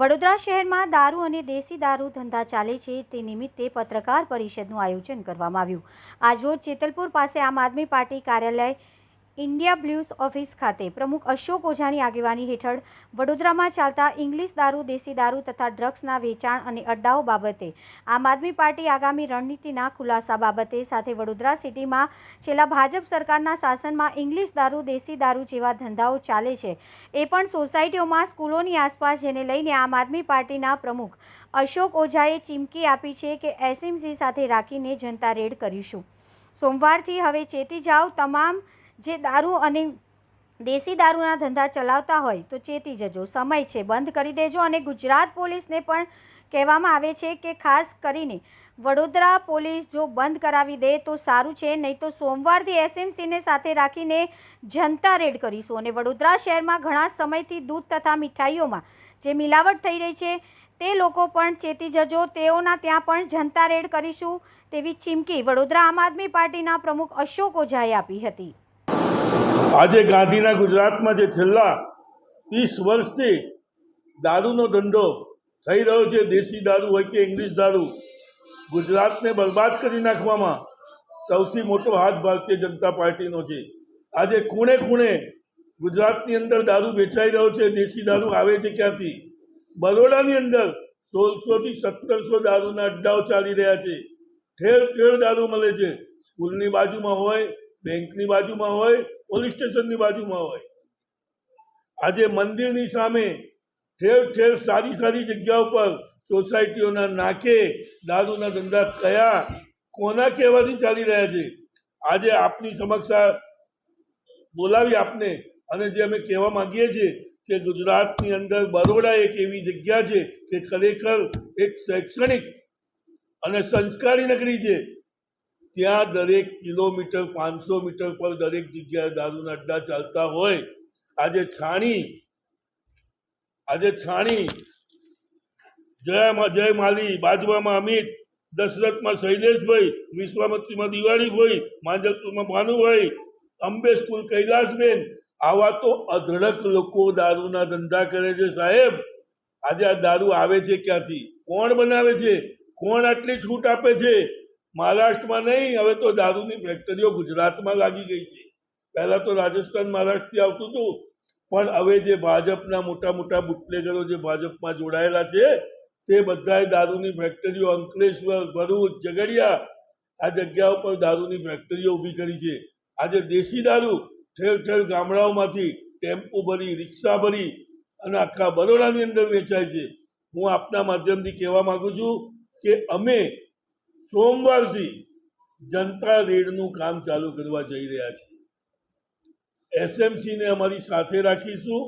વડોદરા શહેરમાં દારૂ અને દેશી દારૂ ધંધા ચાલે છે તે નિમિત્તે પત્રકાર પરિષદનું આયોજન કરવામાં આવ્યું। આજરોજ જેતલપુર પાસે આમ આદમી પાર્ટી કાર્યાલય ઇન્ડિયા બ્લુઝ ઓફિસ ખાતે પ્રમુખ અશોક ઓઝાની આગેવાની હેઠળ વડોદરામાં ચાલતા ઇંગ્લિશ દારૂ, દેશી દારૂ તથા ડ્રગ્સના વેચાણ અને અડ્ડાઓ બાબતે આમ આદમી પાર્ટી આગામી રણનીતિના ખુલાસા બાબતે સાથે વડોદરા સિટીમાં છેલ્લા ભાજપ સરકારના શાસનમાં ઇંગ્લિશ દારૂ, દેશી દારૂ જેવા ધંધાઓ ચાલે છે એ પણ સોસાયટીઓમાં, સ્કૂલોની આસપાસ, જેને લઈને આમ આદમી પાર્ટીના પ્રમુખ અશોક ઓઝાએ ચીમકી આપી છે કે એસએમસી સાથે રાખીને જનતા રેડ કરીશું। સોમવારથી હવે ચેતી જાઓ, તમામ જે દારૂ અને દેશી દારૂના ધંધા ચલાવતા હોય તો ચેતી જજો, સમય છે, બંધ કરી દેજો। અને ગુજરાત પોલીસને પણ કહેવામાં આવે છે કે ખાસ કરીને વડોદરા પોલીસ જો બંધ કરાવી દે તો સારું છે, નહીં તો સોમવારથી એસએમસીને સાથે રાખીને જનતા રેડ કરીશું। અને વડોદરા શહેરમાં ઘણા સમયથી દૂધ તથા મીઠાઈઓમાં જે મિલાવટ થઈ રહી છે તે લોકો પણ ચેતી જજો, તેઓના ત્યાં પણ જનતા રેડ કરીશું તેવી ચીમકી વડોદરા આમ આદમી પાર્ટીના પ્રમુખ અશોક ઓઝાએ આપી હતી। આજે ગાંધીના ગુજરાતમાં જે છેલ્લા 30 વર્ષથી દારૂનો ધંધો થઈ રહ્યો છે, દેશી દારૂ હોય કે ઇંગ્લિશ દારૂ, ગુજરાતને બરબાદ કરી નાખવામાં સૌથી મોટો હાથ ભારતીય જનતા પાર્ટીનો છે। આજે ખૂણે ખૂણે ગુજરાતની અંદર દારૂ વેચાઈ રહ્યો છે। દેશી દારૂ આવે છે ક્યાંથી? બરોડાની અંદર 1600 થી 1700 દારૂના અડ્ડાઓ ચાલી રહ્યા છે। ઠેર ઠેર દારૂ મળે છે, સ્કૂલની બાજુમાં હોય, બેંકની બાજુમાં હોય, પોલીસ સ્ટેશનની બાજુમાં હોય। આજે મંદિરની સામે ઠેર ઠેર સારી સારી જગ્યાઓ પર સોસાયટીઓના નાકે દારૂના ધંધા કયા કોના કહેવાથી ચાલી રહ્યા છે? આજે આપની સમક્ષ બોલાવી આપને અને જે અમે કહેવા માંગીએ છીએ કે ગુજરાતની અંદર બરોડા એક એવી જગ્યા છે કે ખરેખર એક શૈક્ષણિક અને સંસ્કારી નગરી છે। ત્યાં દરેક કિલોમીટર, 500 મીટર પર દરેક જગ્યાએ દારૂના અડ્ડા ચાલતા હોય। આજે છાણી જય માલી, બાજવામાં અમિત, દશરથમાં શૈલેષભાઈ, વિશ્વામિત્રીમાં દિવાળીભાઈ, માંજલપુરમાં ભાનુભાઈ, અંબે સ્કૂલ કૈલાસબેન, આવા તો અઢળક લોકો દારૂના ધંધા કરે છે। સાહેબ, આજે આ દારૂ આવે છે ક્યાંથી? કોણ બનાવે છે? કોણ આટલી છૂટ આપે છે? મહારાષ્ટ્રમાં નહીં, હવે તો દારૂની ફેક્ટરીઓ ગુજરાતમાં લાગી ગઈ છે। પહેલા તો રાજસ્થાન, મહારાષ્ટ્રથી આવતું હતું, પણ હવે જે ભાજપના મોટા મોટા બુટલેગરો જે ભાજપમાં જોડાયેલા છે તે બધાએ દારૂની ફેક્ટરીઓ અંકલેશ્વર, ભરૂચ, ઝઘડિયા આ જગ્યાઓ પર દારૂની ફેક્ટરીઓ ઊભી કરી છે। આજે દેશી દારૂ ઠેર ઠેર ગામડાઓમાંથી ટેમ્પો ભરી, રિક્ષા ભરી અને આખા બરોડાની અંદર વેચાય છે। હું આપના માધ્યમથી કહેવા માંગુ છું કે અમે સોમવારથી જનતા રેડનું કામ ચાલુ કરવા જઈ રહ્યા છીએ। એસએમસીને અમારી સાથે રાખીશું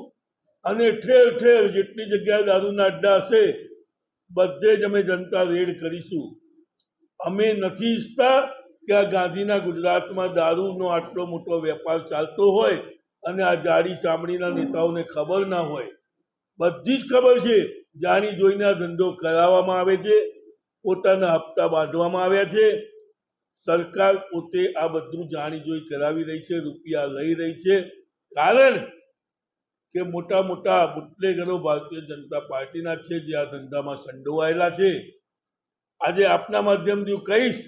અને ઠેર ઠેર જેટલી જગ્યાએ દારૂના અડ્ડા હશે બધે જ અમે જનતા રેડ કરીશું। અમે નથી ઈચ્છતા કે આ ગાંધીના ગુજરાતમાં દારૂનો આટલો મોટો વેપાર ચાલતો હોય અને આ જાડી ચામડીના નેતાઓને ખબર ના હોય। બધી જ ખબર છે, જાણી જોઈને આ ધંધો કરાવવામાં આવે છે, પોતાના હપ્તા બાંધવામાં આવ્યા છે। સરકાર પોતે આ બધું જાણી જોઈ કરાવી રહી છે, રૂપિયા લઈ રહી છે, કારણ કે મોટા મોટા બુટલેગરો ભારતીય જનતા પાર્ટીના છે જે આ ધંધામાં સંડોવાયેલા છે। આજે આપના માધ્યમથી હું કહીશ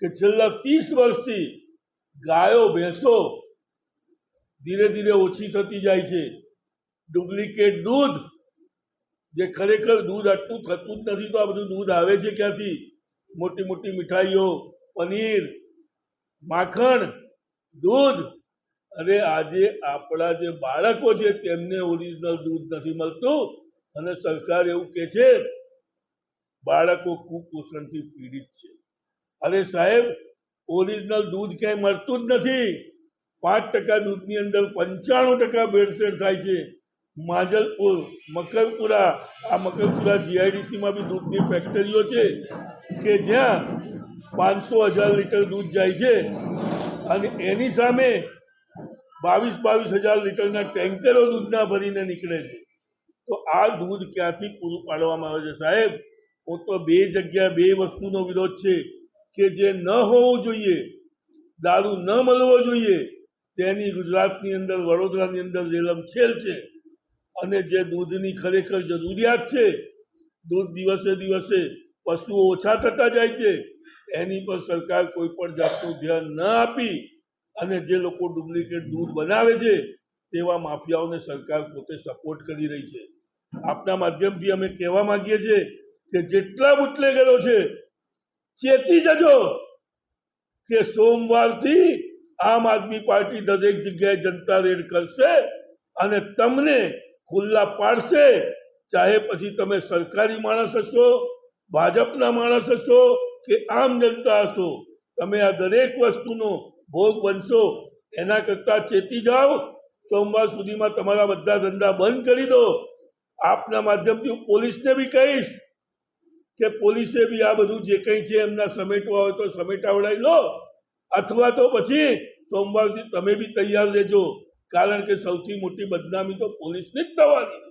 કે છેલ્લા 30 વર્ષથી ગાયો, ભેંસો ધીરે ધીરે ઓછી થતી જાય છે। ડુપ્લિકેટ દૂધ, જે ખરેખર દૂધ આટલું થતું જ નથી, તો આ બધું દૂધ આવે છે ક્યાંથી? મોટી મોટી મીઠાઈઓ, પનીર, માખણ, દૂધ। અરે આજે આપણા જે બાળકો છે તેમને ઓરિજિનલ દૂધ નથી મળતું અને સરકાર એવું કહે છે બાળકો કુપોષણથી પીડિત છે। અરે સાહેબ, ઓરિજિનલ દૂધ ક્યાંય મળતું જ નથી। 5% દૂધની અંદર 95% ભેળસેળ થાય છે। માંજલપુર, મકરપુરા, આ મકરપુરા જીઆઈડીસીમાં બી દૂધની ફેક્ટરીઓ છે કે જ્યાં 500,000 લીટર દૂધ જાય છે અને એની સામે 22,000 લીટરના ટેન્કરો દૂધના ભરીને નીકળે છે। તો આ દૂધ ક્યાંથી પૂરું પાડવામાં આવે છે? સાહેબ, હું તો બે વસ્તુનો વિરોધ છે કે જે ન હોવું જોઈએ, દારૂ ન મળવો જોઈએ, તેની ગુજરાતની અંદર, વડોદરાની અંદર રેલમછેલ છે। અને જે દૂધની ખરેખર જરૂરિયાત છે, દૂધ દિવસે દિવસે પશુઓ ઓછા થતા જાય છે, એની પર સરકાર કોઈ પણ જાતનું ધ્યાન ન આપી અને જે લોકો ડુપ્લિકેટ દૂધ બનાવે છે તેવા માફિયાઓને સરકાર પોતે સપોર્ટ કરી રહી છે. આપના માધ્યમથી અમે કહેવા માંગીએ છીએ કે જેટલા બુટલેગરો છે ચેતી જજો કે સોમવારથી આમ આદમી પાર્ટી દરેક જગ્યાએ જનતા રેડ કરશે અને તમને ખુલ્લા પાડશે. ચાહે પછી તમે સરકારી માણસ હશો, ભાજપના માણસ હશો કે આમ જનતા હશો, તમે આ દરેક વસ્તુનો ભોગ બનશો. એના કરતાં ચેતી જાઓ. સોમવાર સુધીમાં તમારા બધા ધંધા બંધ કરી દો. આપના માધ્યમથી હું પોલીસને બી કહીશ કે પોલીસે બી આ બધું જે કંઈ છે એમના સમેટવા હોય તો સમેટાવડાવી લો, અથવા તો પછી સોમવારથી તમે બી તૈયાર રહેજો, કારણ કે સૌથી મોટી બદનામી તો પોલીસની જ થવાની છે.